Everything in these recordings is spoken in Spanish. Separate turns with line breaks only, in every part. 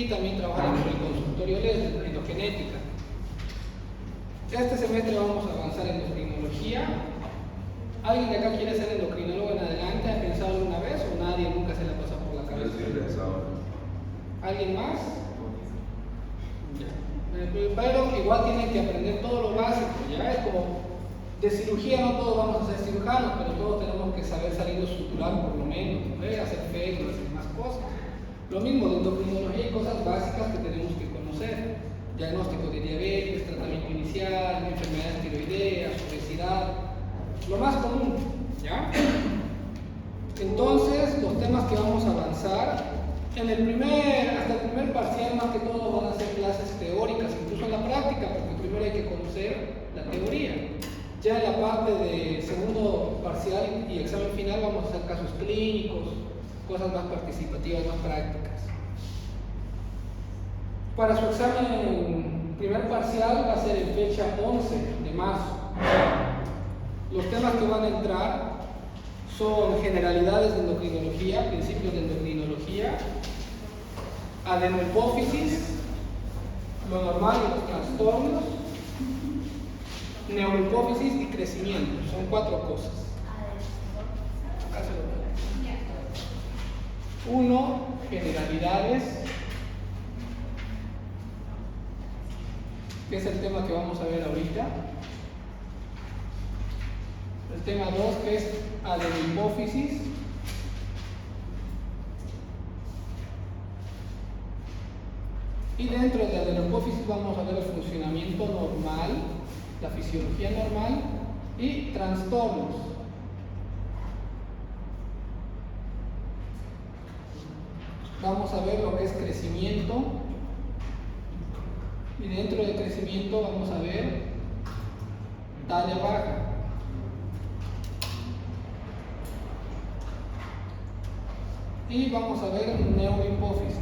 y también trabajar en el consultorio de endogenética. Este semestre vamos a avanzar en endocrinología. ¿Alguien de acá quiere ser endocrinólogo en adelante? ¿Ha pensado alguna vez o nadie nunca se le ha pasado por la cabeza?
Yo sí he pensado.
¿Alguien más? Pero igual tienen que aprender todo lo básico, ¿ya? Es como de cirugía, no todos vamos a ser cirujanos, pero todos tenemos que saber salir sutural por lo menos, ¿no? Hacer férulas y demás cosas. Lo mismo de endocrinología, hay cosas básicas que tenemos que conocer: diagnóstico de diabetes, tratamiento inicial, enfermedades tiroideas, obesidad, lo más común, ¿ya? Entonces, los temas que vamos a avanzar hasta el primer parcial, más que todo van a ser clases teóricas, incluso en la práctica, porque primero hay que conocer la teoría. Ya en la parte de segundo parcial y examen final vamos a hacer casos clínicos, cosas más participativas, más prácticas. Para su examen primer parcial va a ser en fecha 11 de marzo. Los temas que van a entrar son generalidades de endocrinología, principios de endocrinología, adenohipófisis, lo normal y los trastornos, neurohipófisis y crecimiento. Son 4 cosas. Acá se lo veo. 1, generalidades, que es el tema que vamos a ver ahorita. El tema 2, que es adenohipófisis. Y dentro de adenohipófisis vamos a ver el funcionamiento normal, la fisiología normal y trastornos. Vamos a ver lo que es crecimiento. Y dentro de crecimiento vamos a ver talla baja. Y vamos a ver neurohipófisis.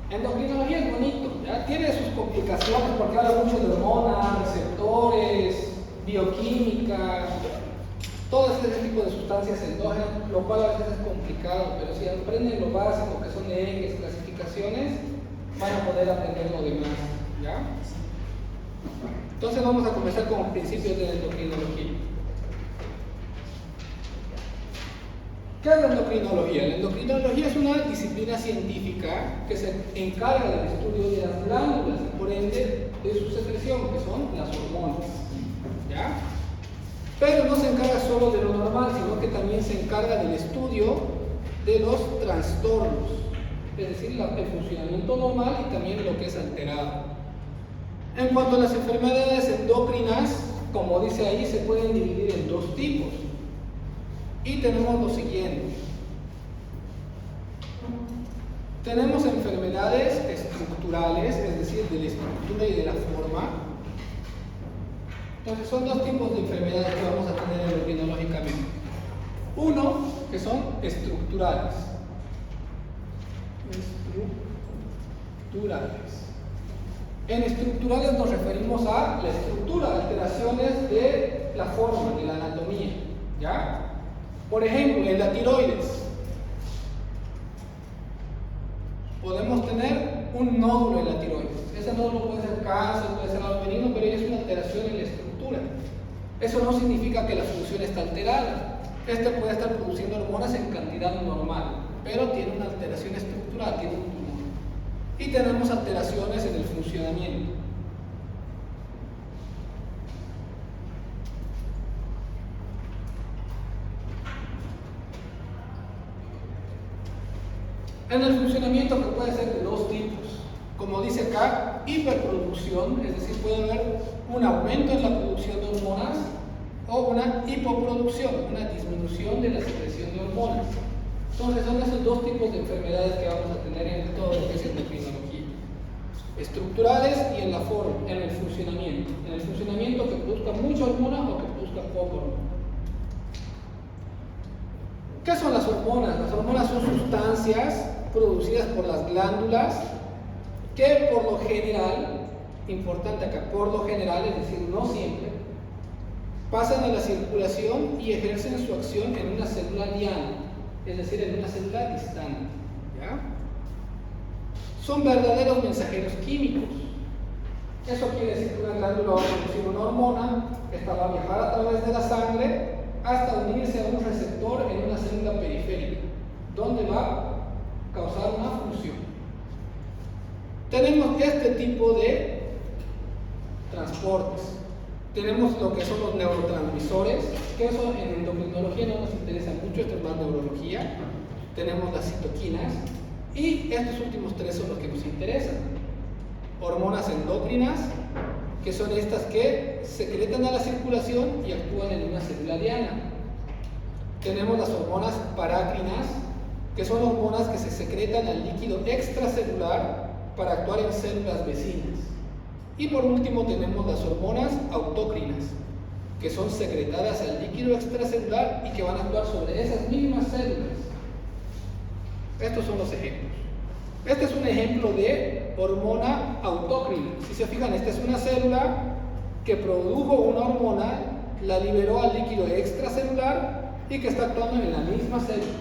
Endocrinología es bonito, ¿ya? Tiene sus complicaciones porque habla mucho de hormonas, receptores, bioquímica, todo ese tipo de sustancias endógenas, lo cual a veces es complicado, pero si aprenden lo básico, que son ejes, clasificaciones, van a poder aprender lo demás, ¿ya? Entonces vamos a comenzar con los principios de la endocrinología. ¿Qué es la endocrinología? La endocrinología es una disciplina científica que se encarga del estudio de las glándulas y por ende de su secreción, que son las hormonas, ¿ya? Pero no se encarga solo de lo normal, sino que también se encarga del estudio de los trastornos, es decir, el funcionamiento normal y también lo que es alterado. En cuanto a las enfermedades endocrinas, como dice ahí, se pueden dividir en 2 tipos. Y tenemos lo siguiente. Tenemos enfermedades estructurales, es decir, de la estructura y de la forma. Entonces son 2 tipos de enfermedades que vamos a tener endocrinológicamente. Uno, que son estructurales. En estructurales nos referimos a la estructura, alteraciones de la forma, de la anatomía, ¿ya? Por ejemplo, en la tiroides podemos tener un nódulo en la tiroides. Ese nódulo puede ser cáncer, puede ser algo benigno, pero es una alteración en la estructura. Eso no significa que la función está alterada. Este puede estar produciendo hormonas en cantidad normal, pero tiene una alteración estructural, tiene un tumor. Y tenemos alteraciones en el funcionamiento. En el funcionamiento, que puede ser de 2 tipos, como dice acá, hiperproducción, es decir, puede haber un aumento en la producción de hormonas o una hipoproducción, una disminución de la secreción de hormonas. Entonces son esos 2 tipos de enfermedades que vamos a tener en todo lo que es endocrinología: estructurales y en la forma, en el funcionamiento. En el funcionamiento, que produzca mucha hormona o que produzca poca hormona. ¿Qué son las hormonas? Las hormonas son sustancias producidas por las glándulas que por lo general importante acá, por lo general, es decir, no siempre, pasan a la circulación y ejercen su acción en una célula diana, es decir, en una célula distante. ¿Ya? Son verdaderos mensajeros químicos. Eso quiere decir que una glándula va a producir una hormona, esta va a viajar a través de la sangre hasta unirse a un receptor en una célula periférica, donde va a causar una función. Tenemos este tipo de transportes. Tenemos lo que son los neurotransmisores, que eso en endocrinología no nos interesa mucho, esto es más neurología. Tenemos las citoquinas y estos últimos tres son los que nos interesan. Hormonas endócrinas, que son estas que secretan a la circulación y actúan en una célula diana. Tenemos las hormonas parácrinas, que son hormonas que se secretan al líquido extracelular para actuar en células vecinas. Y por último tenemos las hormonas autócrinas, que son secretadas al líquido extracelular y que van a actuar sobre esas mismas células. Estos son los ejemplos. Este es un ejemplo de hormona autócrina. Si se fijan, esta es una célula que produjo una hormona, la liberó al líquido extracelular y que está actuando en la misma célula.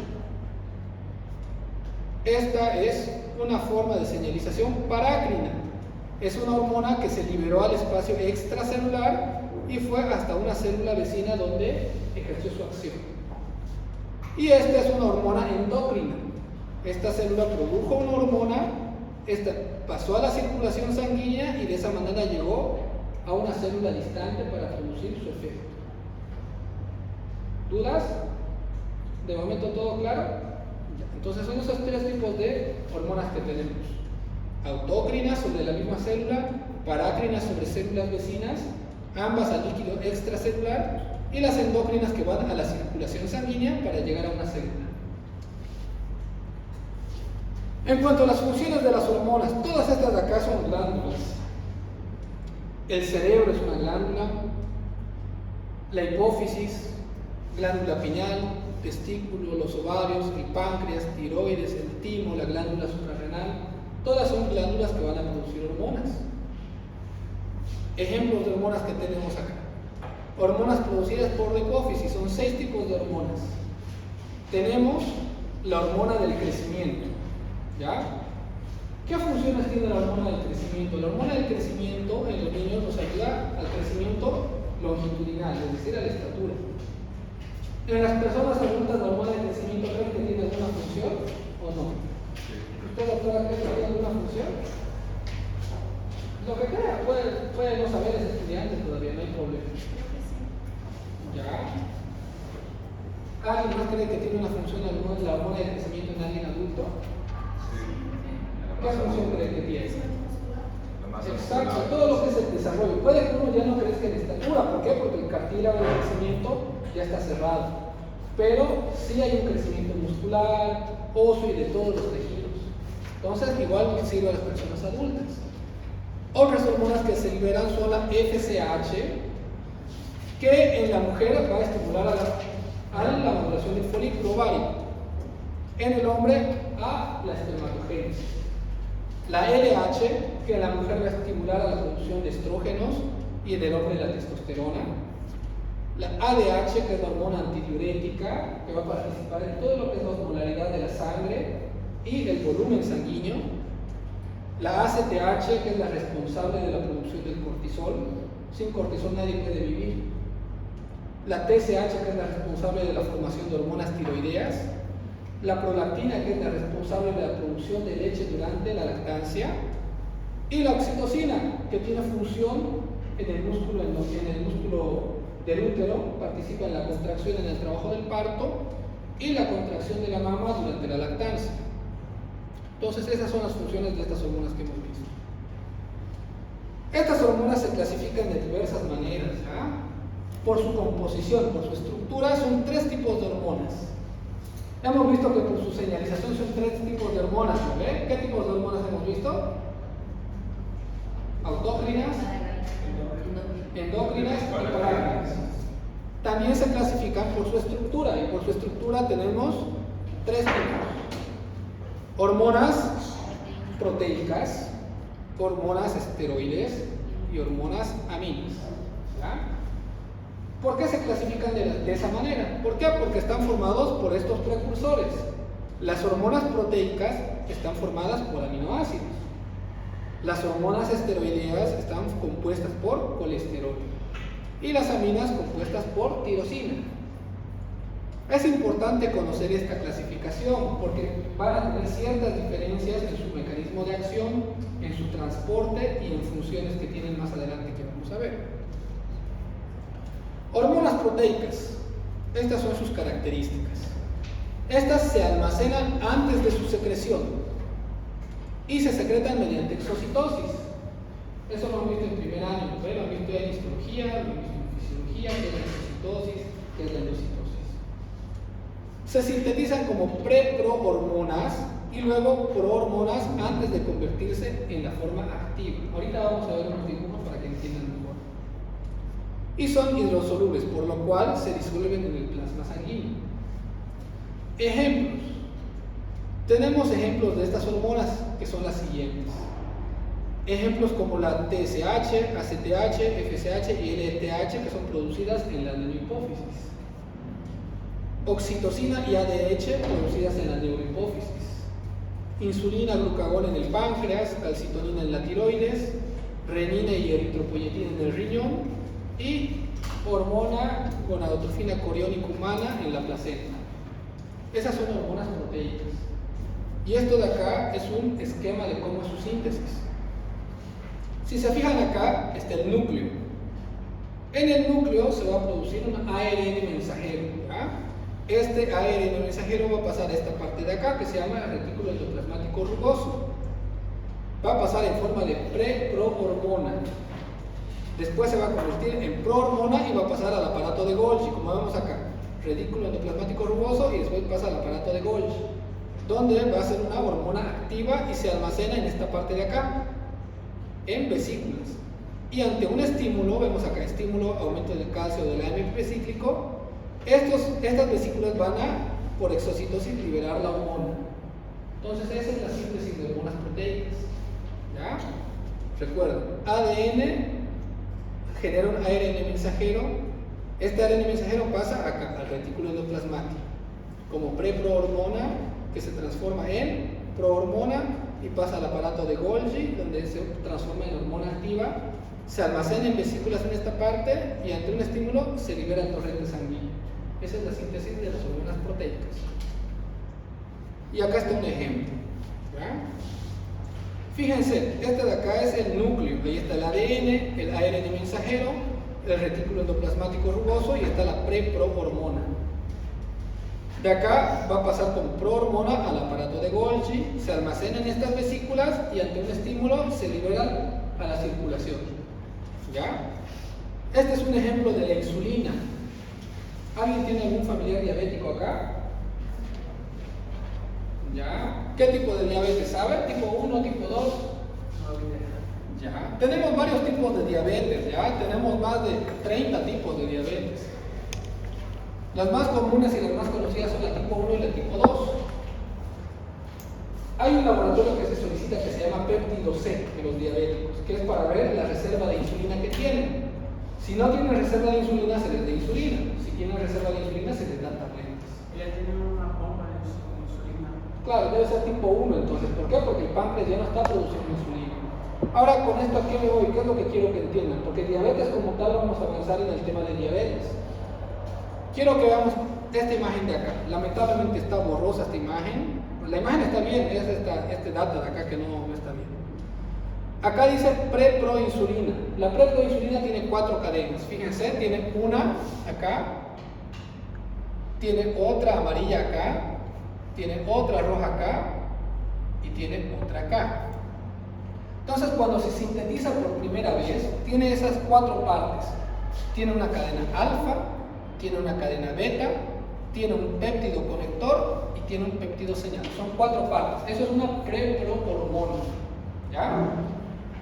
Esta es una forma de señalización parácrina. Es una hormona que se liberó al espacio extracelular y fue hasta una célula vecina donde ejerció su acción. Y esta es una hormona endócrina. Esta célula produjo una hormona, esta pasó a la circulación sanguínea y de esa manera llegó a una célula distante para producir su efecto. ¿Dudas? ¿De momento todo claro? Entonces son esos tres tipos de hormonas que tenemos. Autócrinas sobre la misma célula, parácrinas sobre células vecinas, ambas al líquido extracelular, y las endócrinas que van a la circulación sanguínea para llegar a una célula. En cuanto a las funciones de las hormonas, todas estas de acá son glándulas. El cerebro es una glándula, la hipófisis, glándula pineal, testículo, los ovarios, el páncreas, tiroides, el timo, la glándula suprarrenal, todas son glándulas que van a producir hormonas. Ejemplos de hormonas que tenemos acá. Hormonas producidas por la hipófisis, son 6 tipos de hormonas. Tenemos la hormona del crecimiento. ¿Ya? ¿Qué funciones tiene la hormona del crecimiento? La hormona del crecimiento en los niños nos ayuda al crecimiento longitudinal, es decir, a la estatura. En las personas adultas, la hormona del crecimiento, ¿creen que tiene alguna función o no? ¿Usted, doctora, cree que tiene alguna función? Lo que crea, puede no saber, es estudiante todavía, no hay problema. ¿Ya? ¿Alguien más cree que tiene una función la hormona del crecimiento en alguien adulto? ¿Qué función cree que tiene? Exacto, todo lo que es el desarrollo. Puede que uno ya no crezca en estatura. ¿Por qué? Porque el cartílago del crecimiento ya está cerrado. Pero sí hay un crecimiento muscular, óseo y de todos los tejidos. Entonces, igual sirve a las personas adultas. Otras hormonas que se liberan son la FSH, que en la mujer va a estimular a la maduración del folículo ovárico. En el hombre, a la espermatogénesis. La LH, que en la mujer va a estimular a la producción de estrógenos y en el hombre la testosterona. La ADH, que es la hormona antidiurética, que va a participar en todo lo que es la osmolaridad de la sangre y el volumen sanguíneo. La ACTH, que es la responsable de la producción del cortisol. Sin cortisol nadie puede vivir. La TSH, que es la responsable de la formación de hormonas tiroideas. La prolactina, que es la responsable de la producción de leche durante la lactancia, y la oxitocina, que tiene función en el músculo del útero, participa en la contracción en el trabajo del parto y la contracción de la mama durante la lactancia. Entonces esas son las funciones de estas hormonas que hemos visto. Estas hormonas se clasifican de diversas maneras, ¿ya? Por su composición, por su estructura, son 3 tipos de hormonas. Hemos visto que por su señalización son 3 tipos de hormonas, ¿no ve? ¿Qué tipos de hormonas hemos visto? Autócrinas, endócrinas y parácrinas. También se clasifican por su estructura, y por su estructura tenemos 3 tipos. Hormonas proteicas, hormonas esteroides y hormonas aminas. ¿Ya? ¿Por qué se clasifican de esa manera? ¿Por qué? Porque están formados por estos precursores. Las hormonas proteicas están formadas por aminoácidos. Las hormonas esteroideas están compuestas por colesterol. Y las aminas compuestas por tirosina. Es importante conocer esta clasificación porque van a tener ciertas diferencias en su mecanismo de acción, en su transporte y en funciones que tienen más adelante que vamos a ver. Hormonas proteicas. Estas son sus características. Estas se almacenan antes de su secreción y se secretan mediante exocitosis. Eso lo hemos visto en primer año, ¿no? Lo han visto en histología, lo han visto en fisiología, que es la exocitosis, que es la endocitosis. Se sintetizan como pre-prohormonas y luego prohormonas antes de convertirse en la forma activa. Ahorita vamos a ver unos dibujos para que entiendan mejor. Y son hidrosolubles, por lo cual se disuelven en el plasma sanguíneo. Ejemplos. Tenemos ejemplos de estas hormonas que son las siguientes. Ejemplos como la TSH, ACTH, FSH y LTH, que son producidas en la neurohipófisis. Oxitocina y ADH, producidas en la neurohipófisis. Insulina, glucagón en el páncreas, calcitonina en la tiroides, renina y eritropoyetina en el riñón y hormona gonadotrofina coriónica humana en la placenta. Esas son hormonas proteicas. Y esto de acá es un esquema de cómo es su síntesis. Si se fijan acá, está el núcleo. En el núcleo se va a producir un ARN mensajero. ¿Ya? Este ARN mensajero va a pasar a esta parte de acá que se llama retículo endoplasmático rugoso. Va a pasar en forma de pre-prohormona. Después se va a convertir en prohormona y va a pasar al aparato de Golgi, como vemos acá. Retículo endoplasmático rugoso y después pasa al aparato de Golgi, donde va a ser una hormona activa y se almacena en esta parte de acá, en vesículas. Y ante un estímulo, vemos acá estímulo, aumento del calcio del AMP cíclico, estas vesículas van a, por exocitosis, liberar la hormona. Entonces esa es la síntesis de hormonas proteicas. ¿Ya? Recuerden, ADN genera un ARN mensajero. Este ARN mensajero pasa acá, al retículo endoplasmático, como preprohormona, que se transforma en prohormona y pasa al aparato de Golgi, donde se transforma en hormona activa, se almacena en vesículas en esta parte y ante un estímulo se libera el torrente sanguíneo. Esa es la síntesis de las hormonas proteicas. Y acá está un ejemplo. ¿Ya? Fíjense, este de acá es el núcleo, ahí está el ADN, el ARN mensajero, el retículo endoplasmático rugoso y está la preprohormona. De acá va a pasar con prohormona al aparato de Golgi, se almacena en estas vesículas y ante un estímulo se libera a la circulación. ¿Ya? Este es un ejemplo de la insulina. ¿Alguien tiene algún familiar diabético acá? ¿Ya? ¿Qué tipo de diabetes sabe? ¿Tipo 1, tipo 2? ¿Ya? Tenemos varios tipos de diabetes, ¿ya? Tenemos más de 30 tipos de diabetes. Las más comunes y las más conocidas son la tipo 1 y la tipo 2. Hay un laboratorio que se solicita que se llama péptido C de los diabéticos, que es para ver la reserva de insulina que tienen. Si no tienen reserva de insulina, se les da insulina. Si tienen reserva de insulina, se les dan tabletas.
Ya tienen una bomba de insulina.
Claro, debe ser tipo 1 entonces. ¿Por qué? Porque el páncreas ya no está produciendo insulina. Ahora, con esto, ¿a qué me voy? ¿Qué es lo que quiero que entiendan? Porque diabetes como tal, vamos a avanzar en el tema de diabetes. Quiero que veamos esta imagen de acá. Lamentablemente está borrosa esta imagen. La imagen está bien, es este dato de acá que no está bien. Acá dice preproinsulina. La preproinsulina tiene 4 cadenas. Fíjense, tiene una acá, tiene otra amarilla acá, tiene otra roja acá y tiene otra acá. Entonces, cuando se sintetiza por primera vez, tiene esas 4 partes. Tiene una cadena alfa, tiene una cadena beta, tiene un péptido conector y tiene un péptido señal. Son 4 partes. Eso es una preprohormona. ¿Ya?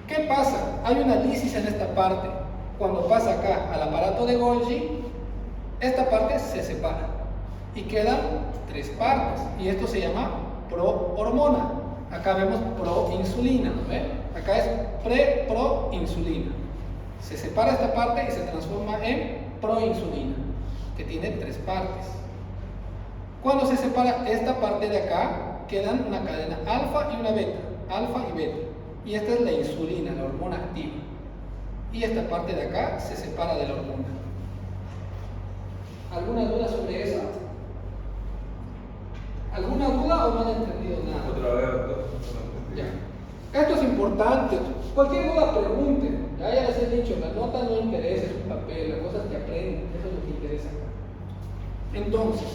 ¿Qué pasa? Hay una lisis en esta parte. Cuando pasa acá al aparato de Golgi, esta parte se separa y quedan 3 partes. Y esto se llama prohormona. Acá vemos proinsulina, ¿no ve? Acá es proinsulina. Se separa esta parte y se transforma en proinsulina, que tiene 3 partes. Cuando se separa esta parte de acá, quedan una cadena alfa y una beta, alfa y beta. Y esta es la insulina, la hormona activa. Y esta parte de acá se separa de la hormona. ¿Alguna duda sobre eso? ¿Alguna duda o no han entendido nada?
Otra vez, doctor.
Ya. Esto es importante. Cualquier duda pregunten. Ya les he dicho, la nota no interesa, es un papel, las cosas que aprenden, eso es lo que interesa acá. Entonces,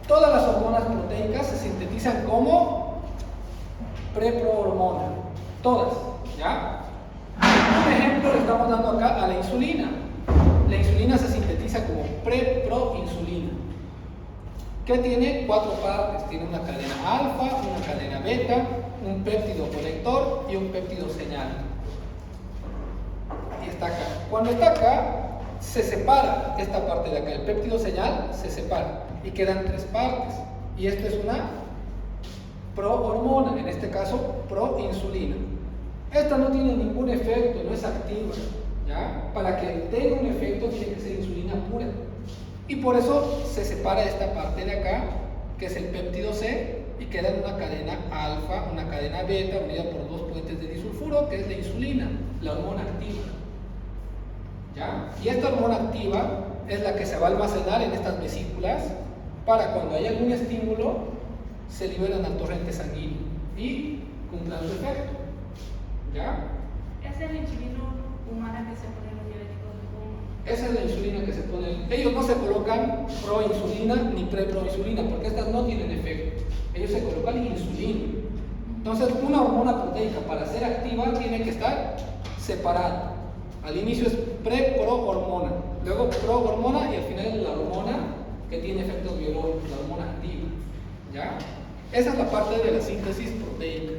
todas las hormonas proteicas se sintetizan como preprohormona. Todas, ¿ya? Un ejemplo le estamos dando acá a la insulina. La insulina se sintetiza como proinsulina, que tiene 4 partes. Tiene una cadena alfa, una cadena beta, un péptido conector y un péptido señal. Y está acá. Cuando está acá, se separa esta parte de acá. El péptido señal se separa y quedan 3 partes. Y esto es una prohormona, en este caso proinsulina. Esta no tiene ningún efecto, no es activa, ¿ya? Para que tenga un efecto tiene que ser insulina pura. Y por eso se separa esta parte de acá, que es el péptido C, y queda en una cadena alfa, una cadena beta, unida por 2 puentes de disulfuro, que es la insulina, la hormona activa. ¿Ya? Y esta hormona activa es la que se va a almacenar en estas vesículas para cuando haya algún estímulo, se liberan al torrente sanguíneo y cumplan su efecto. ¿Ya?
¿Esa es la insulina humana que se pone en los diabéticos de coma?
Esa es la insulina que se pone. Ellos no se colocan proinsulina ni preproinsulina porque estas no tienen efecto. Ellos se colocan insulina. Entonces, una hormona proteica para ser activa tiene que estar separada. Al inicio es pre-prohormona, luego prohormona y al final es la hormona que tiene efectos biológicos, la hormona activa. ¿Ya? Esa es la parte de la síntesis proteica.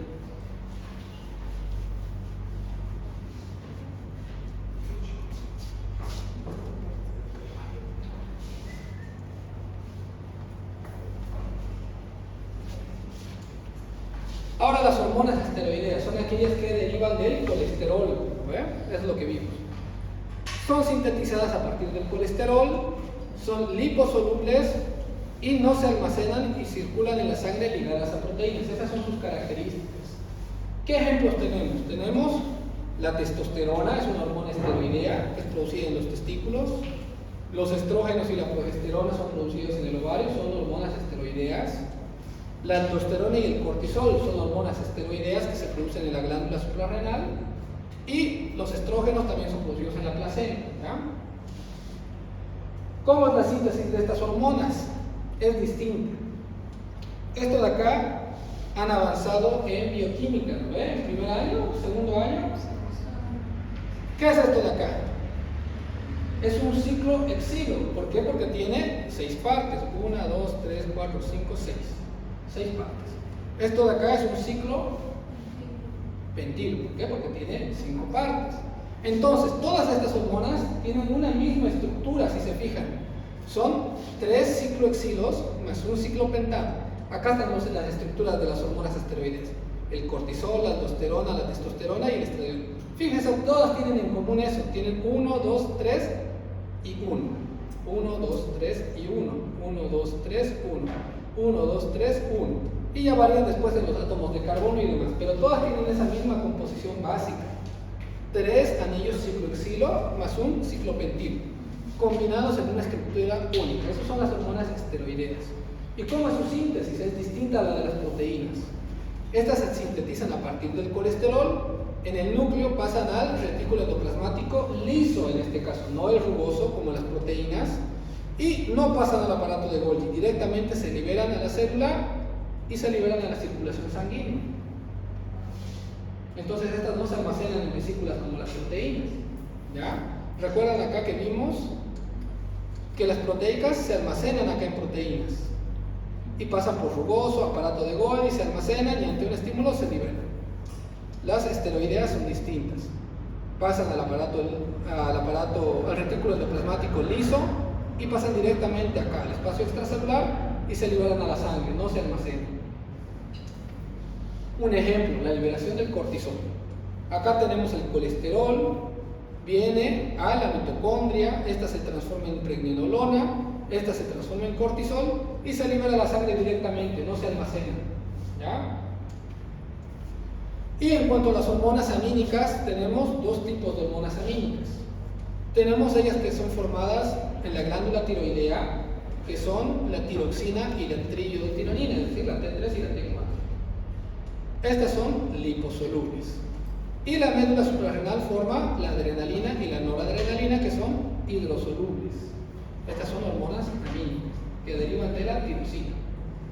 Ahora las hormonas esteroideas son aquellas que derivan del colesterol, ¿eh? Es lo que vimos. Son sintetizadas a partir del colesterol, son liposolubles y no se almacenan y circulan en la sangre ligadas a proteínas. Esas son sus características. ¿Qué ejemplos tenemos? Tenemos la testosterona, es una hormona esteroidea que es producida en los testículos. Los estrógenos y la progesterona son producidos en el ovario, son hormonas esteroideas. La aldosterona y el cortisol son hormonas esteroideas que se producen en la glándula suprarrenal. Y los estrógenos también son producidos en la placenta. ¿Ya? ¿Cómo es la síntesis de estas hormonas? Es distinta. Esto de acá han avanzado en bioquímica, ¿no ven? Primer año, segundo año. ¿Qué es esto de acá? Es un ciclo exilo. ¿Por qué? Porque tiene 6 partes. 1, 2, 3, 4, 5, 6. 6 partes. Esto de acá es un ciclo pentilo. ¿Por qué? Porque tiene 5 partes. Entonces, todas estas hormonas tienen una misma estructura, si se fijan. Son 3 cicloexilos más un ciclo pentano. Acá tenemos las estructuras de las hormonas esteroides. El cortisol, la aldosterona, la testosterona y el estradiol. Fíjense, todas tienen en común eso. Tienen 1, 2, 3 y 1. 1, 2, 3 y 1. 1, 2, 3, 1. 1, 2, 3, 1. Y ya varían después en los átomos de carbono y demás. Pero todas tienen esa misma composición básica. 3 anillos cicloexilo más un ciclopentilo, combinados en una estructura única. Esas son las hormonas esteroideas. ¿Y cómo es su síntesis? Es distinta a la de las proteínas. Estas se sintetizan a partir del colesterol, en el núcleo pasan al retículo endoplasmático liso, en este caso, no el rugoso como las proteínas, y no pasan al aparato de Golgi, directamente se liberan a la célula y se liberan a la circulación sanguínea. Entonces estas no se almacenan en vesículas como las proteínas. ¿Ya? Recuerdan acá que vimos que las proteicas se almacenan acá en proteínas y pasan por rugoso, aparato de Golgi, se almacenan y ante un estímulo se liberan. Las esteroideas son distintas. Pasan al retículo endoplasmático liso y pasan directamente acá al espacio extracelular y se liberan a la sangre, no se almacenan. Un ejemplo, la liberación del cortisol. Acá tenemos el colesterol, viene a la mitocondria, esta se transforma en pregnenolona, esta se transforma en cortisol y se libera a la sangre directamente, no se almacena. ¿Ya? Y en cuanto a las hormonas amínicas, tenemos dos tipos de hormonas amínicas. Tenemos ellas que son formadas en la glándula tiroidea, que son la tiroxina y la trillodotironina, es decir, la T3 y la T4. Estas son liposolubles. Y la médula suprarrenal forma la adrenalina y la noradrenalina, que son hidrosolubles. Estas son hormonas amínicas que derivan de la tiroxina.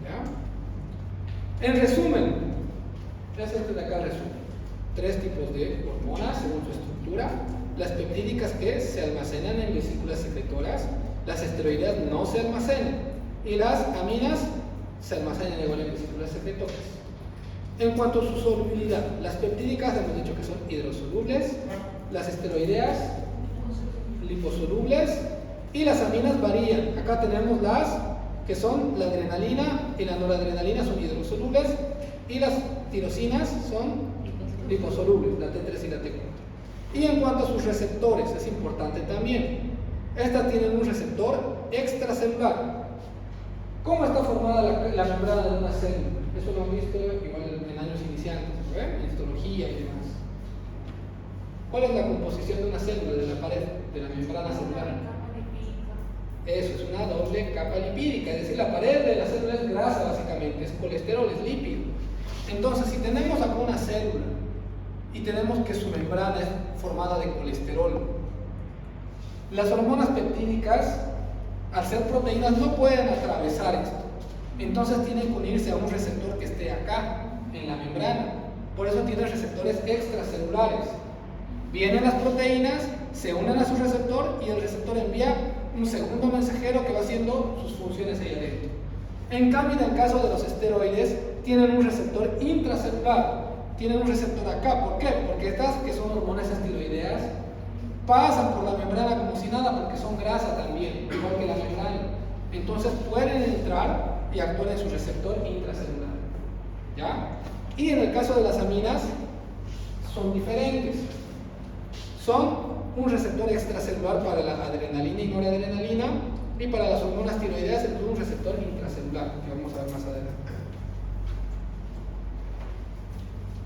¿Ya? En resumen, es este de acá el resumen. 3 tipos de hormonas según su estructura. Las peptídicas que se almacenan en vesículas secretoras, las esteroideas no se almacenan y las aminas se almacenan igual en vesículas secretoras. En cuanto a su solubilidad, las peptídicas hemos dicho que son hidrosolubles, las esteroideas liposolubles y las aminas varían. Acá tenemos las que son la adrenalina y la noradrenalina son hidrosolubles y las tirosinas son liposolubles, la T3 y la T4. Y en cuanto a sus receptores, es importante también. Estas tienen un receptor extracelular. ¿Cómo está formada la membrana de una célula? Eso lo han visto igual en años iniciantes, ¿no? En histología y demás. ¿Cuál es la composición de una célula, de la pared, de la membrana celular? Eso es una doble capa lipídica, es decir, la pared de la célula es grasa básicamente, es colesterol, es lípido. Entonces, si tenemos acá una célula y tenemos que su membrana es formada de colesterol, las hormonas peptídicas, al ser proteínas, no pueden atravesar esto. Entonces tienen que unirse a un receptor que esté acá, en la membrana. Por eso tienen receptores extracelulares. Vienen las proteínas, se unen a su receptor y el receptor envía un segundo mensajero que va haciendo sus funciones ahí adentro. En cambio, en el caso de los esteroides, tienen un receptor intracelular. Tienen un receptor acá. ¿Por qué? Porque estas, que son hormonas esteroideas, pasan por la membrana como si nada, porque son grasa también, igual que la membrana. Entonces pueden entrar y actuar en su receptor intracelular. ¿Ya? Y en el caso de las aminas, son diferentes. Son un receptor extracelular para la adrenalina y noradrenalina, y para las hormonas tiroideas es un receptor intracelular, que vamos a ver más adelante.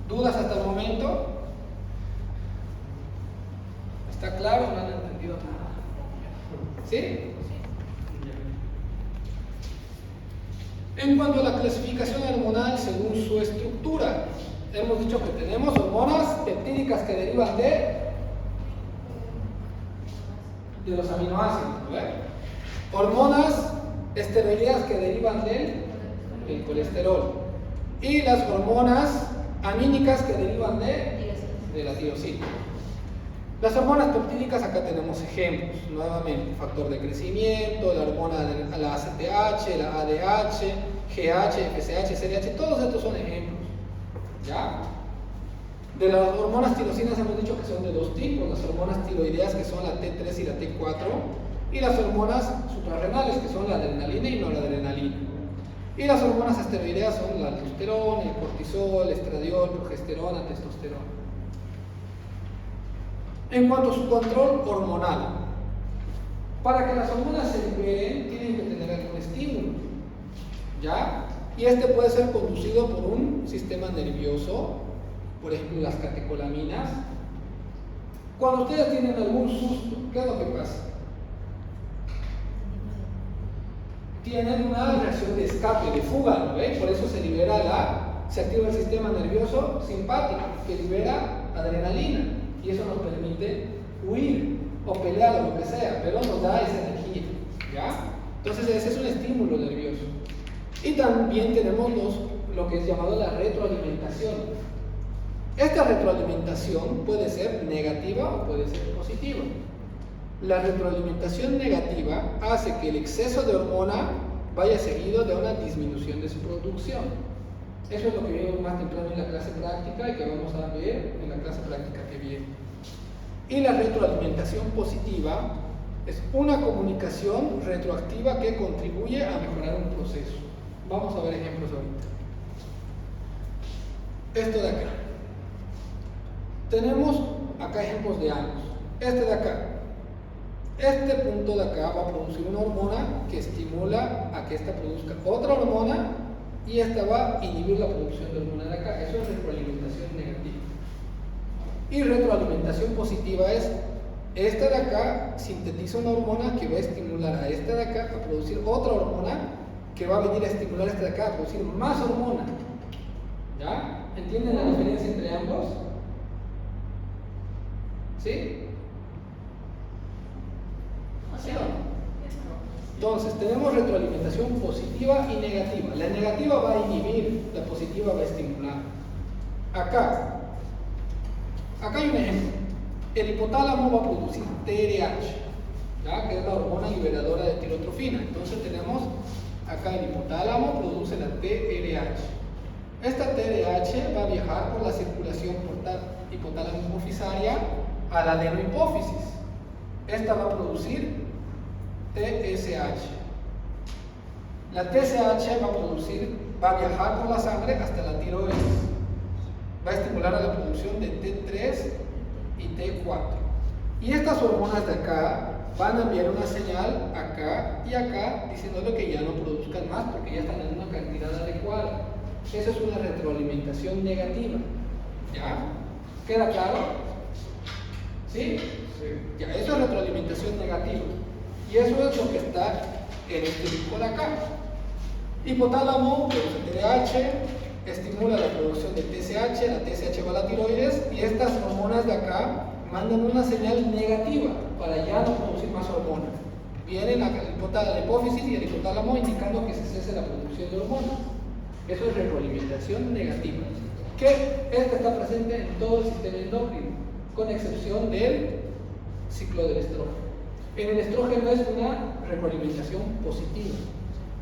¿Dudas hasta el momento? ¿Está claro? ¿No han entendido nada? ¿Sí? En cuanto a la clasificación hormonal según su estructura, hemos dicho que tenemos hormonas peptídicas que derivan de los aminoácidos, ¿no? Hormonas esteroideas que derivan del colesterol, y las hormonas amínicas que derivan de la tirosina. Las hormonas peptídicas, acá tenemos ejemplos, nuevamente, factor de crecimiento, la hormona de la ACTH, la ADH, GH, FSH, CDH, todos estos son ejemplos. ¿Ya? De las hormonas tirosinas hemos dicho que son de dos tipos, las hormonas tiroideas que son la T3 y la T4, y las hormonas suprarrenales que son la adrenalina y noradrenalina. Y las hormonas esteroideas son la aldosterona, el cortisol, estradiol, progesterona, testosterona. En cuanto a su control hormonal, para que las hormonas se liberen tienen que tener algún estímulo, ¿ya? Y este puede ser conducido por un sistema nervioso, por ejemplo las catecolaminas. Cuando ustedes tienen algún susto, ¿qué es lo que pasa? Tienen una reacción de escape, de fuga, ¿no ve? Por eso se activa el sistema nervioso simpático, que libera adrenalina. Y eso nos permite huir o pelear o lo que sea, pero nos da esa energía, ¿ya? Entonces ese es un estímulo nervioso. Y también tenemos lo que es llamado la retroalimentación. Esta retroalimentación puede ser negativa o puede ser positiva. La retroalimentación negativa hace que el exceso de hormona vaya seguido de una disminución de su producción. Eso es lo que vimos más temprano en la clase práctica y que vamos a ver en la clase práctica que viene. Y la retroalimentación positiva es una comunicación retroactiva que contribuye a mejorar un proceso. Vamos a ver ejemplos ahorita. esto de acá. Tenemos acá ejemplos de ambos. Este de acá. Este punto de acá va a producir una hormona que estimula a que esta produzca otra hormona y esta va a inhibir la producción de hormona de acá. Eso es retroalimentación negativa. Y retroalimentación positiva es esta de acá sintetiza una hormona que va a estimular a esta de acá a producir otra hormona que va a venir a estimular a esta de acá a producir más hormona. ¿Ya? ¿Entienden la diferencia entre ambos? ¿Sí?
O sea,
Entonces, tenemos retroalimentación positiva y negativa. La negativa va a inhibir, la positiva va a estimular. Acá hay un ejemplo. El hipotálamo va a producir TRH, ¿ya? Que es la hormona liberadora de tirotrofina. Entonces tenemos acá el hipotálamo produce la TRH. Esta TRH va a viajar por la circulación hipotálamo hipofisaria a la adenohipófisis. Esta va a producir TSH. La TSH va a viajar por la sangre hasta la tiroides. Va a estimular a la producción de T3 y T4. Y estas hormonas de acá van a enviar una señal acá y acá diciéndole que ya no produzcan más porque ya están en una cantidad adecuada. Esa es una retroalimentación negativa. ¿Ya? ¿Queda claro? ¿Sí? Ya, eso es retroalimentación negativa. Y eso es lo que está en este grupo de acá. Hipotálamo produce TRH, estimula la producción de TSH, la TSH va a la tiroides y estas hormonas de acá mandan una señal negativa para ya no producir más hormonas. Viene la hipófisis y el hipotálamo indicando que se cese la producción de hormonas. Eso es retroalimentación negativa, que esta está presente en todo el sistema endocrino, con excepción del ciclo del estrógeno. En el estrógeno es una retroalimentación positiva,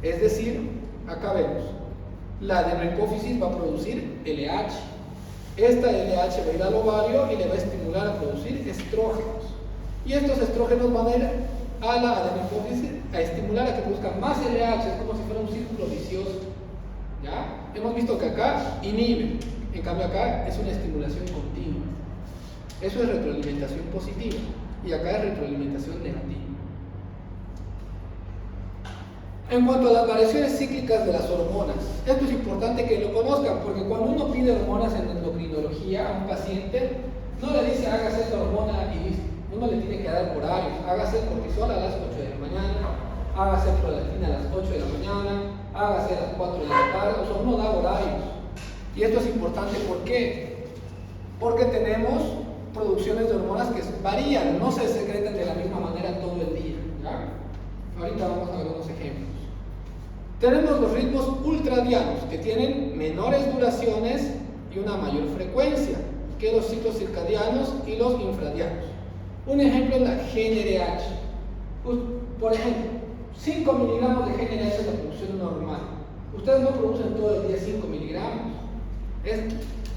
es decir, acá vemos, la adenohipófisis va a producir LH. Esta LH va a ir al ovario y le va a estimular a producir estrógenos. Y estos estrógenos van a ir a la adenohipófisis a estimular a que produzca más LH, es como si fuera un círculo vicioso. ¿Ya? Hemos visto que acá inhibe, en cambio acá es una estimulación continua. Eso es retroalimentación positiva y acá es retroalimentación negativa. En cuanto a las variaciones cíclicas de las hormonas, esto es importante que lo conozcan porque cuando uno pide hormonas en endocrinología a un paciente, no le dice hágase esta hormona y listo. Uno le tiene que dar horarios, hágase el cortisol a las 8 de la mañana, hágase prolactina a las 8 de la mañana, hágase a las 4 de la tarde, o sea, uno da horarios. Y esto es importante, ¿por qué? Porque tenemos producciones de hormonas que varían, no se secretan de la misma manera todo el día. ¿Ya? Ahorita vamos a ver unos ejemplos. Tenemos los ritmos ultradianos, que tienen menores duraciones y una mayor frecuencia que los ciclos circadianos y los infradianos. Un ejemplo es la GnRH. Por ejemplo, 5 miligramos de GnRH es la producción normal. Ustedes no producen todo el día 5 miligramos. Es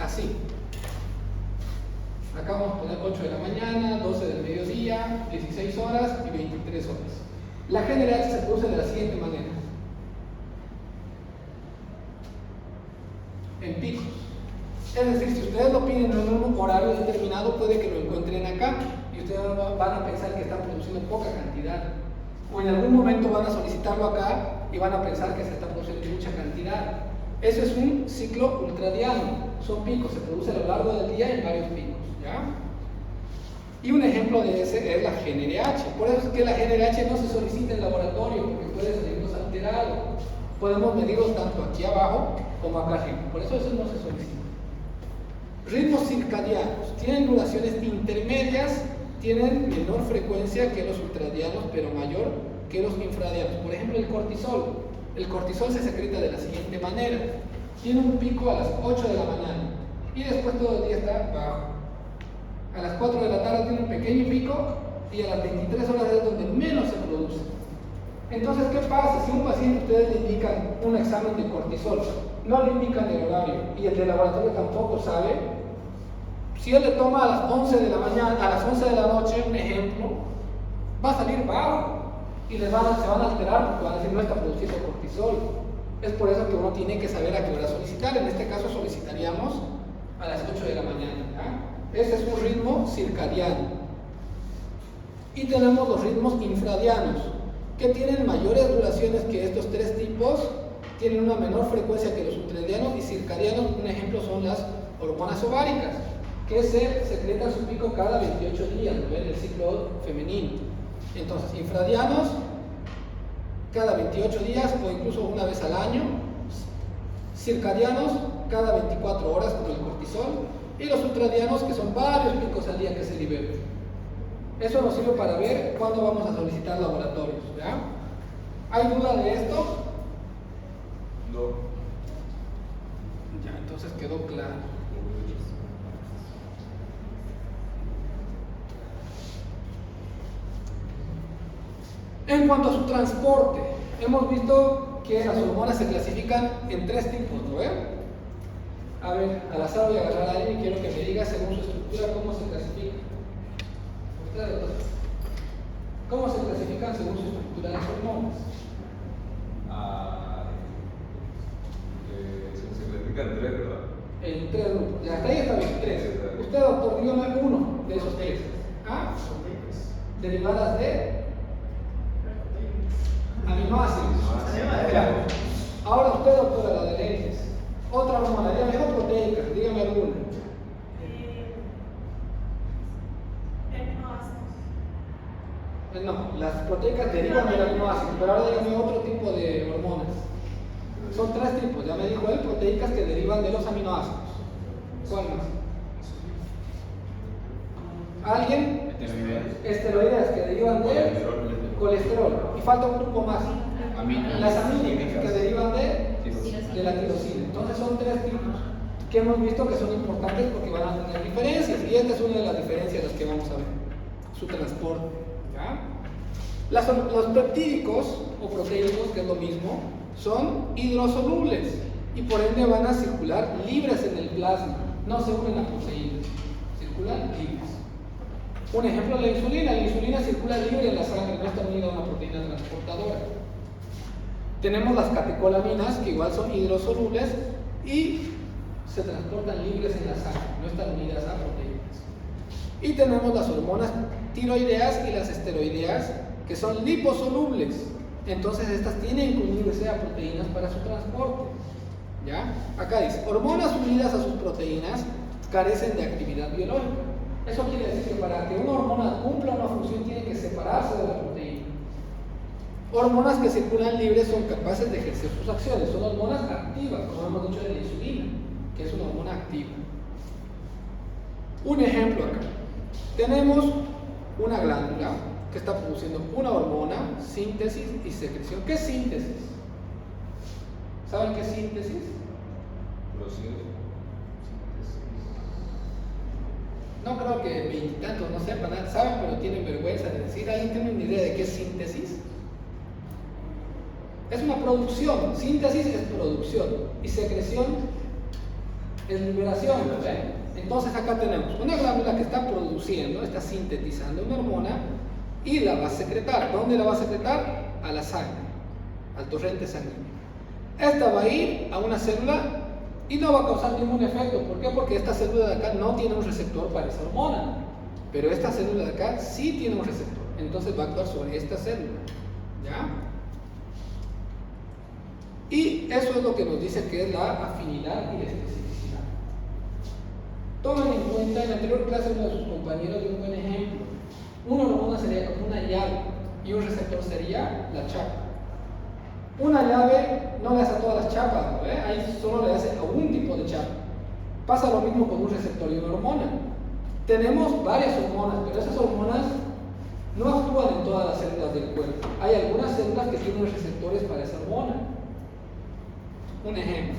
así. Acá vamos a poner 8 de la mañana, 12 del mediodía, 16 horas y 23 horas. La GnRH se produce de la siguiente manera. En picos. Es decir, si ustedes lo piden en un horario determinado, puede que lo encuentren acá y ustedes van a pensar que están produciendo poca cantidad. O en algún momento van a solicitarlo acá y van a pensar que se está produciendo mucha cantidad. Eso es un ciclo ultradiano. Son picos, se produce a lo largo del día en varios picos. ¿Ya? Y un ejemplo de ese es la GnRH. Por eso es que la GnRH no se solicita en laboratorio porque puede salirnos alterado. Podemos medirlos tanto aquí abajo como acá arriba. Por eso no se solicita. Ritmos circadianos tienen duraciones intermedias, tienen menor frecuencia que los ultradianos, pero mayor que los infradianos. Por ejemplo, el cortisol. El cortisol se secreta de la siguiente manera. Tiene un pico a las 8 de la mañana y después todo el día está bajo. A las 4 de la tarde tiene un pequeño pico y a las 23 horas es donde menos se produce. Entonces, ¿qué pasa? Si a un paciente ustedes le indican un examen de cortisol, no le indican el horario y el de laboratorio tampoco sabe, si él le toma a las 11 de la mañana, a las 11 de la noche, un ejemplo, va a salir bajo y se van a alterar porque van a decir no está produciendo cortisol. Es por eso que uno tiene que saber a qué hora solicitar. En este caso solicitaríamos a las 8 de la mañana. ¿Ya? Ese es un ritmo circadiano. Y tenemos los ritmos infradianos, que tienen mayores duraciones que estos tres tipos, tienen una menor frecuencia que los ultradianos y circadianos. Un ejemplo son las hormonas ováricas, que se secretan su pico cada 28 días, ¿no? En el ciclo femenino. Entonces, infradianos cada 28 días o incluso una vez al año, circadianos cada 24 horas como el cortisol, y los ultradianos, que son varios picos al día que se liberan. Eso nos sirve para ver cuándo vamos a solicitar laboratorios. ¿Ya? ¿Hay duda de esto?
No.
Ya, entonces quedó claro. En cuanto a su transporte, hemos visto que las hormonas se clasifican en tres tipos, ¿no ven? A ver, al azar voy a agarrar a alguien y quiero que me diga según su estructura cómo se clasifica. ¿Cómo se clasifican según su estructura las hormonas?
Se clasifican en tres, ¿verdad?
En tres grupos. Ya, hasta ahí está bien, tres. Usted, doctor, dígame uno de esos tres. ¿Ah? Derivadas de aminoácidos. Ya. Ahora usted, doctora, la de lentes. Otra hormona, dígame o proteicas, dígame alguna. No, las proteicas derivan del aminoácido, pero ahora dígame otro tipo de hormonas. Son tres tipos, ya me dijo él, proteicas que derivan de los aminoácidos. ¿Cuál más? ¿Alguien? Esteroideas que derivan de colesterol. Y falta un grupo más. Las amínicas que derivan de la tirosina. Entonces son tres tipos que hemos visto que son importantes porque van a tener diferencias. Y esta es una de las diferencias de las que vamos a ver. Su transporte. ¿Ya? Los peptídicos o proteicos, que es lo mismo, son hidrosolubles y por ende van a circular libres en el plasma, no se unen a proteínas, circulan libres. Un ejemplo, la insulina circula libre en la sangre, no está unida a una proteína transportadora. Tenemos las catecolaminas, que igual son hidrosolubles y se transportan libres en la sangre, no están unidas a proteínas. Y tenemos las hormonas tiroideas y las esteroideas, que son liposolubles. Entonces estas tienen que unirse a proteínas para su transporte. ¿Ya? Acá dice, hormonas unidas a sus proteínas carecen de actividad biológica. Eso quiere decir que para que una hormona cumpla una función tiene que separarse de la proteína. Hormonas que circulan libres son capaces de ejercer sus acciones. Son hormonas activas, como hemos dicho de la insulina, que es una hormona activa. Un ejemplo acá. Tenemos una glándula que está produciendo una hormona, síntesis y secreción. ¿Qué es síntesis? ¿Saben qué es síntesis? No creo que veintitantos no sepan, saben, pero tienen vergüenza de decir. ¿Alguien tiene una idea de qué es síntesis? Es una producción. Síntesis es producción y secreción es liberación. ¿Ven? Entonces acá tenemos una glándula que está produciendo, está sintetizando una hormona y la va a secretar. ¿Dónde la va a secretar? A la sangre, al torrente sanguíneo. Esta va a ir a una célula y no va a causar ningún efecto. ¿Por qué? Porque esta célula de acá no tiene un receptor para esa hormona, pero esta célula de acá sí tiene un receptor. Entonces va a actuar sobre esta célula. ¿Ya? Y eso es lo que nos dice que es la afinidad y la especificidad. Tomen en cuenta, en la anterior clase uno de sus compañeros dio un buen ejemplo. Una hormona sería como una llave y un receptor sería la chapa. Una llave no le hace a todas las chapas, ¿no? Ahí solo le hace a un tipo de chapa. Pasa lo mismo con un receptor y una hormona. Tenemos varias hormonas, pero esas hormonas no actúan en todas las células del cuerpo. Hay algunas células que tienen receptores para esa hormona. Un ejemplo.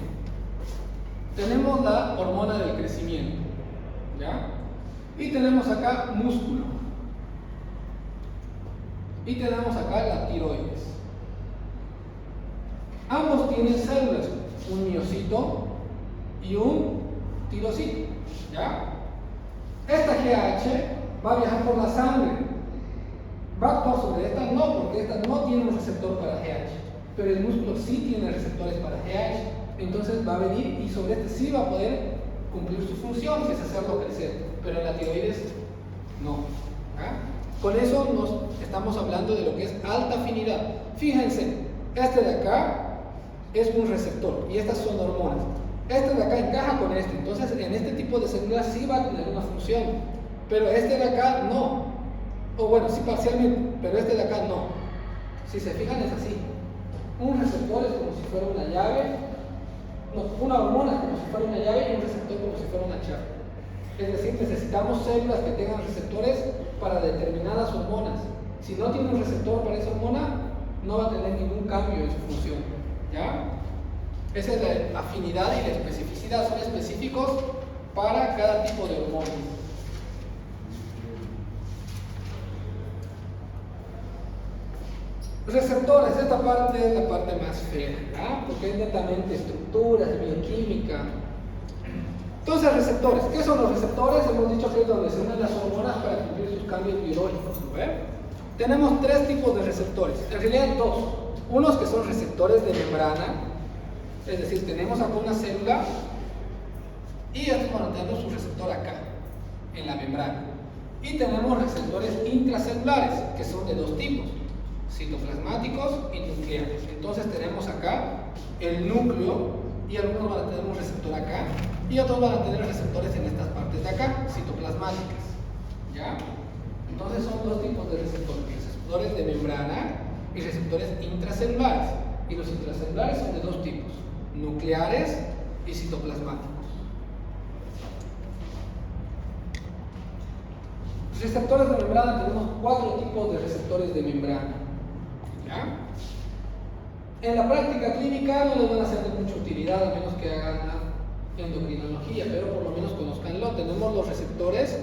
Tenemos la hormona del crecimiento. ¿Ya? Y tenemos acá músculo. Y tenemos acá la tiroides. Ambos tienen células, un miocito y un tirocito. ¿Ya? Esta GH va a viajar por la sangre. ¿Va a actuar sobre esta? No, porque esta no tiene un receptor para GH. Pero el músculo sí tiene receptores para GH. Entonces va a venir y sobre este sí va a poder cumplir su función, que es hacerlo crecer, pero en la tiroides no. ¿Ah? Con eso nos estamos hablando de lo que es alta afinidad. Fíjense, este de acá es un receptor y estas son hormonas. Este de acá encaja con este, entonces en este tipo de células sí va a tener una función, pero este de acá no. O bueno, sí parcialmente, pero este de acá no. Si se fijan es así. Un receptor es como si fuera una llave, no, una hormona es como si fuera una llave y un receptor como si fuera una chave. Es decir, necesitamos células que tengan receptores para determinadas hormonas. Si no tiene un receptor para esa hormona, no va a tener ningún cambio en su función. ¿Ya? Esa es la afinidad y la especificidad. Son específicos para cada tipo de hormona. Receptores, esta parte es la parte más fea, ¿ya? Porque es netamente estructuras, bioquímica. Entonces, receptores, ¿qué son los receptores? Hemos dicho que es donde se unen las hormonas para cumplir sus cambios biológicos, ¿no? Tenemos tres tipos de receptores, en realidad dos. Unos que son receptores de membrana, es decir, tenemos acá una célula y estos van a tener su receptor acá, en la membrana. Y tenemos receptores intracelulares, que son de dos tipos, citoplasmáticos y nucleares. Entonces tenemos acá el núcleo y algunos van a tener un receptor acá y otros van a tener receptores en estas partes de acá, citoplasmáticas. ¿Ya? Entonces son dos tipos de receptores, receptores de membrana y receptores intracelulares. Y los intracelulares son de dos tipos, nucleares y citoplasmáticos. Receptores de membrana, tenemos cuatro tipos de receptores de membrana. ¿Ya? En la práctica clínica no les van a ser de mucha utilidad, a menos que hagan la endocrinología, pero por lo menos conozcanlo. Tenemos los receptores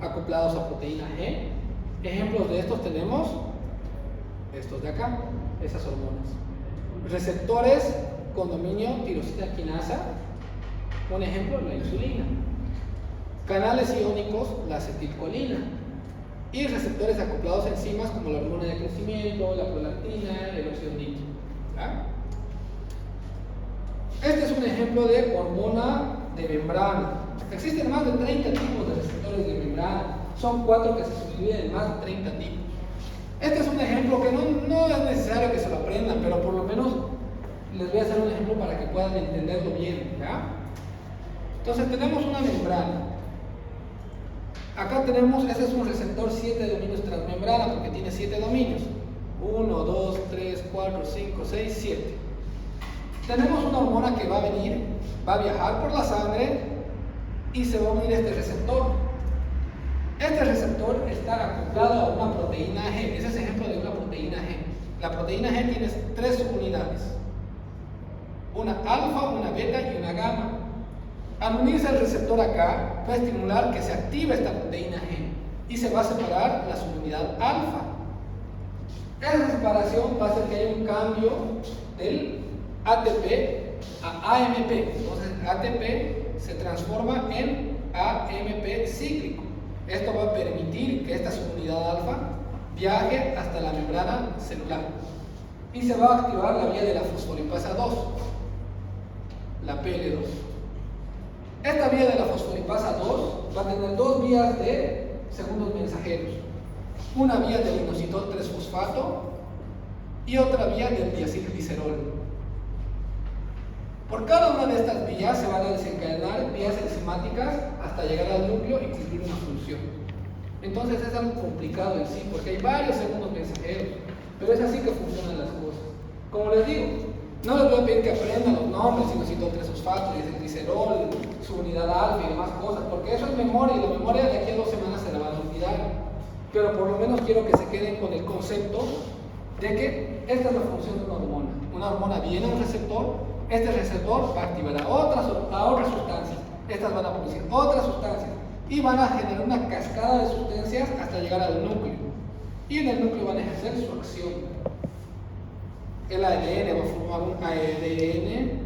acoplados a proteína G. Ejemplos de estos tenemos estos de acá, esas hormonas. Receptores con dominio tirosina quinasa, un ejemplo, la insulina. Canales iónicos, la acetilcolina. Y receptores acoplados a enzimas como la hormona de crecimiento, la prolactina, el óxido nítrico. ¿Ya? Este es un ejemplo de hormona de membrana. Existen más de 30 tipos de receptores de membrana. Son 4 que se subdividen en más de 30 tipos. Este es un ejemplo que no es necesario que se lo aprendan, pero por lo menos les voy a hacer un ejemplo para que puedan entenderlo bien. ¿Ya? Entonces tenemos una membrana. Acá tenemos, este es un receptor 7 dominios transmembrana porque tiene 7 dominios. 1, 2, 3, 4, 5, 6, 7. Tenemos una hormona que va a venir, va a viajar por la sangre y se va a unir a este receptor. Este receptor está acoplado a una proteína G. Ese es ejemplo de una proteína G. La proteína G tiene 3 subunidades. Una alfa, una beta y una gamma. Al unirse el receptor acá, va a estimular que se active esta proteína G y se va a separar la subunidad alfa. Esa separación va a hacer que haya un cambio del ATP a AMP. Entonces ATP se transforma en AMP cíclico. Esto va a permitir que esta subunidad alfa viaje hasta la membrana celular y se va a activar la vía de la fosfolipasa 2, la PL2. Esta vía de la fosfolipasa 2 va a tener dos vías de segundos mensajeros. Una vía del inositol 3-fosfato y otra vía del diacilglicerol. Por cada una de estas vías se van a desencadenar vías enzimáticas hasta llegar al núcleo y cumplir una función. Entonces es algo complicado en sí, porque hay varios segundos mensajeros, pero es así que funcionan las cosas. Como les digo, no les voy a pedir que aprendan los nombres, inositol 3-fosfato, diacilglicerol, su unidad alfa y demás cosas, porque eso es memoria, y la memoria de aquí a 2 semanas se la van a olvidar. Pero por lo menos quiero que se queden con el concepto de que esta es la función de una hormona. Una hormona viene a un receptor, este receptor va a activar a otras sustancias, estas van a producir otras sustancias y van a generar una cascada de sustancias hasta llegar al núcleo. Y en el núcleo van a ejercer su acción. El ADN va a formar un ADN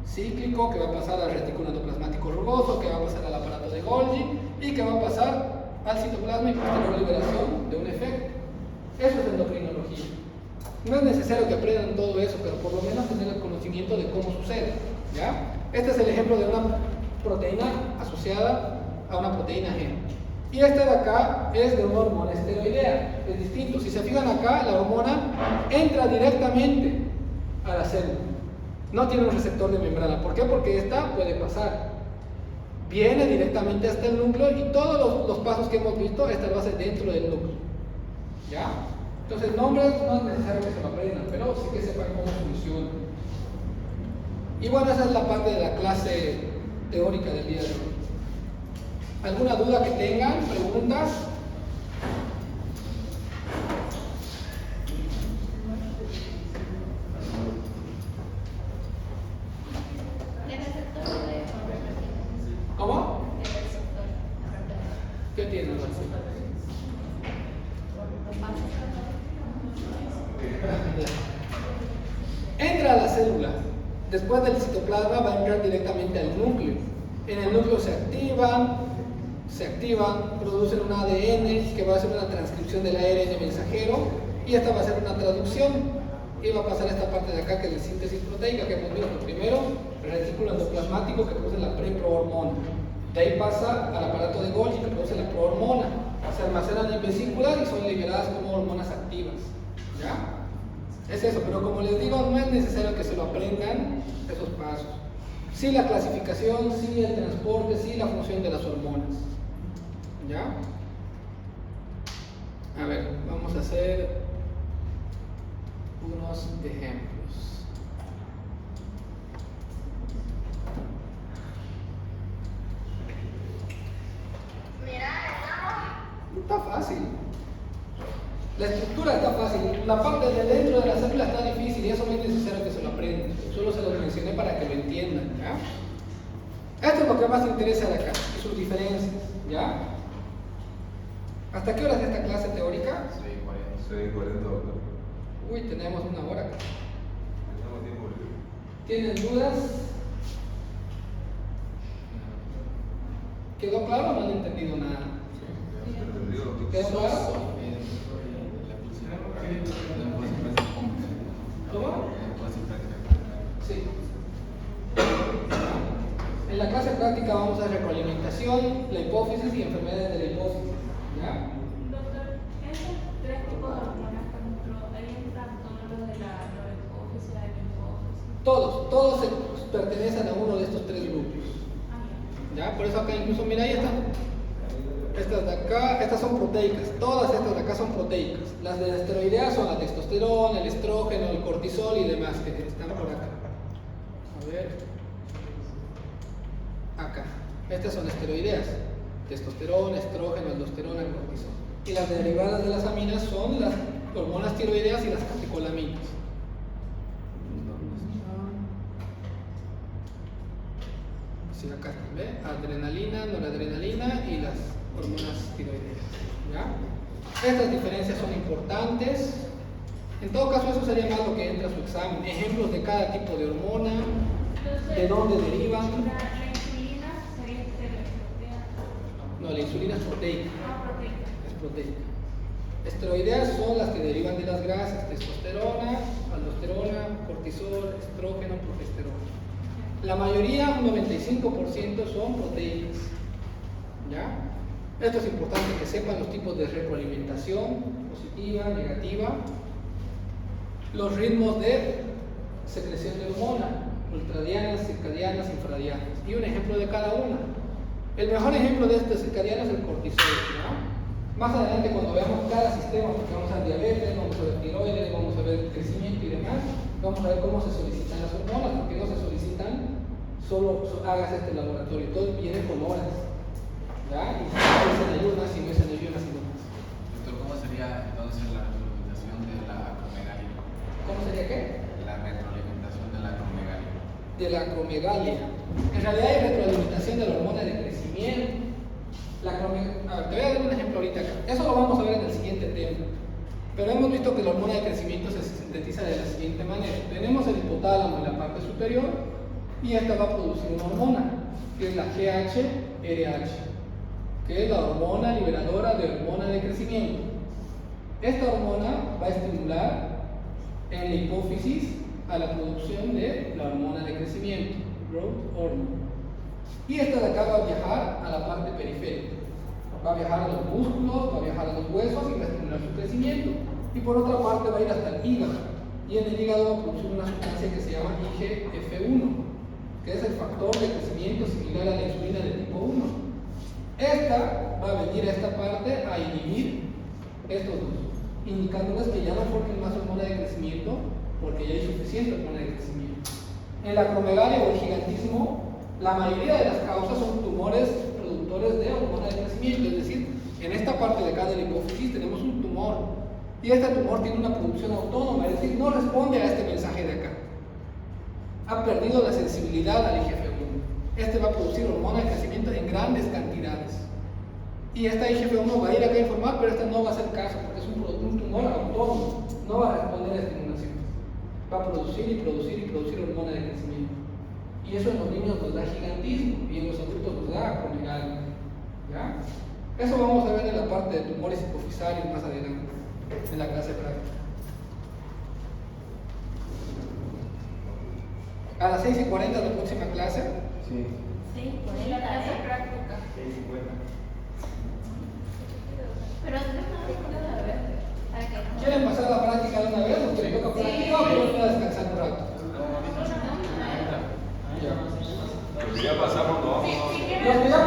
cíclico que va a pasar al retículo endoplasmático rugoso, que va a pasar al aparato de Golgi y que va a pasar al citoplasma y posterior liberación de un efecto. Eso es endocrinología. No es necesario que aprendan todo eso, pero por lo menos tener el conocimiento de cómo sucede. ¿Ya? Este es el ejemplo de una proteína asociada a una proteína G. Y esta de acá es de una hormona esteroidea, es distinto. Si se fijan acá, la hormona entra directamente a la célula. No tiene un receptor de membrana. ¿Por qué? Porque esta puede pasar. Viene directamente hasta el núcleo y todos los pasos que hemos visto, esta lo hace dentro del núcleo. ¿Ya? Entonces, nombres no es necesario que se lo aprendan, pero sí que sepan cómo funciona. Y bueno, esa es la parte de la clase teórica del día de hoy. ¿Alguna duda que tengan? ¿Preguntas? ¿Cómo? ¿Qué tiene? Entra a la célula. Después del citoplasma va a entrar directamente al núcleo. En el núcleo se activan, producen un ADN que va a hacer una transcripción del ARN mensajero y esta va a ser una traducción y va a pasar a esta parte de acá que es la síntesis proteica que hemos visto. Primero, el retículo endoplasmático que produce la preprohormona. De ahí pasa al aparato de Golgi que produce la prohormona. Se almacenan en vesículas y son liberadas como hormonas activas. ¿Ya? Es eso, pero como les digo, no es necesario que se lo aprendan esos pasos. Sí la clasificación, sí el transporte, sí la función de las hormonas. ¿Ya? A ver, vamos a hacer unos ejemplos. Está fácil. La estructura está fácil. La parte de dentro de la célula está difícil y eso no es necesario que se lo aprendan. Solo se los mencioné para que lo entiendan. ¿Ya? Esto es lo que más interesa de acá, sus diferencias. ¿Ya? ¿Hasta qué hora es esta clase teórica?
6:40.
Uy, tenemos una hora.
Tenemos tiempo libre.
¿Tienen dudas? ¿Quedó claro o no han entendido nada?
¿Entendido?
¿Quedó claro? ¿Cómo? Sí. En la clase práctica vamos a ver retroalimentación, la hipófisis y enfermedades de la hipófisis. ¿Ya?
Doctor, esos tres tipos de hormonas, por ejemplo, ahí entran todo lo de la hipófisis, la hipófisis.
Todos pertenecen a uno de estos tres grupos. ¿Ya? Por eso acá incluso, mira, ahí están. Estas de acá, estas son proteicas. Todas estas de acá son proteicas. Las de la esteroidea son la testosterona, el estrógeno, el cortisol y demás que están por acá. A ver. Acá. Estas son esteroideas. Testosterona, estrógeno, aldosterona, cortisol. Y las derivadas de las aminas son las hormonas tiroideas y las catecolaminas. Sí, acá están, ¿ve? Adrenalina, noradrenalina y las hormonas tiroideas. ¿Ya? Estas diferencias son importantes. En todo caso, eso sería más lo que entra a su examen. Ejemplos de cada tipo de hormona, de dónde derivan.
La insulina sería esteroidea.
No, la insulina es proteica.
No, proteica.
Es proteica. Esteroideas son las que derivan de las grasas: testosterona, aldosterona, cortisol, estrógeno, progesterona. La mayoría, un 95%, son proteicas. ¿Ya? Esto es importante que sepan los tipos de retroalimentación, positiva, negativa, los ritmos de secreción de hormona, ultradianas, circadianas, infradianas, y un ejemplo de cada una. El mejor ejemplo de este circadiano es el cortisol. ¿No? Más adelante, cuando veamos cada sistema, porque vamos a ver diabetes, vamos a ver tiroides, vamos a ver crecimiento y demás, vamos a ver cómo se solicitan las hormonas, porque no se solicitan solo hagas este laboratorio, todo viene con horas. ¿Ya? Y si es en ayunas, si no es en ayunas y demás.
Doctor, ¿cómo sería entonces la retroalimentación de la acromegalia?
¿Cómo sería qué?
La retroalimentación de la acromegalia.
De la acromegalia. En realidad hay retroalimentación de la hormona de crecimiento. A ver, te voy a dar un ejemplo ahorita acá. Eso lo vamos a ver en el siguiente tema. Pero hemos visto que la hormona de crecimiento se sintetiza de la siguiente manera. Tenemos el hipotálamo en la parte superior y esta va a producir una hormona, que es la GH-RH, que es la hormona liberadora de hormona de crecimiento. Esta hormona va a estimular en la hipófisis a la producción de la hormona de crecimiento, growth hormone. Y esta de acá va a viajar a la parte periférica. Va a viajar a los músculos, va a viajar a los huesos y va a estimular su crecimiento. Y por otra parte va a ir hasta el hígado. Y en el hígado va a producir una sustancia que se llama IGF-1, que es el factor de crecimiento similar a la insulina de tipo 1. Esta va a venir a esta parte a inhibir estos dos, indicándoles que ya no formen más hormona de crecimiento porque ya hay suficiente hormona de crecimiento. En la acromegalia o el gigantismo, la mayoría de las causas son tumores productores de hormona de crecimiento, es decir, en esta parte de acá de la hipófisis tenemos un tumor y este tumor tiene una producción autónoma, es decir, no responde a este mensaje de acá. Ha perdido la sensibilidad al IGF-1. Este va a producir hormona de crecimiento en grandes cantidades. Y esta IGF-1 va a ir acá a informar, pero esta no va a hacer caso porque es un tumor autónomo, no va a responder a estimulación. Va a producir y producir y producir hormona de crecimiento. Y eso en los niños nos da gigantismo y en los adultos nos da acromegalia. ¿Ya? Eso vamos a ver en la parte de tumores hipofisarios más adelante, en la clase práctica. A las 6:40 la próxima clase.
Sí.
Sí, en la clase práctica.
6:50.
Pero antes no se puede ver.
¿Quieren pasar a la práctica de una vez? ¿O quieren tocar práctica o quieren descansar un rato? Ya.
Pero si ya pasamos, no vamos.
Los que ya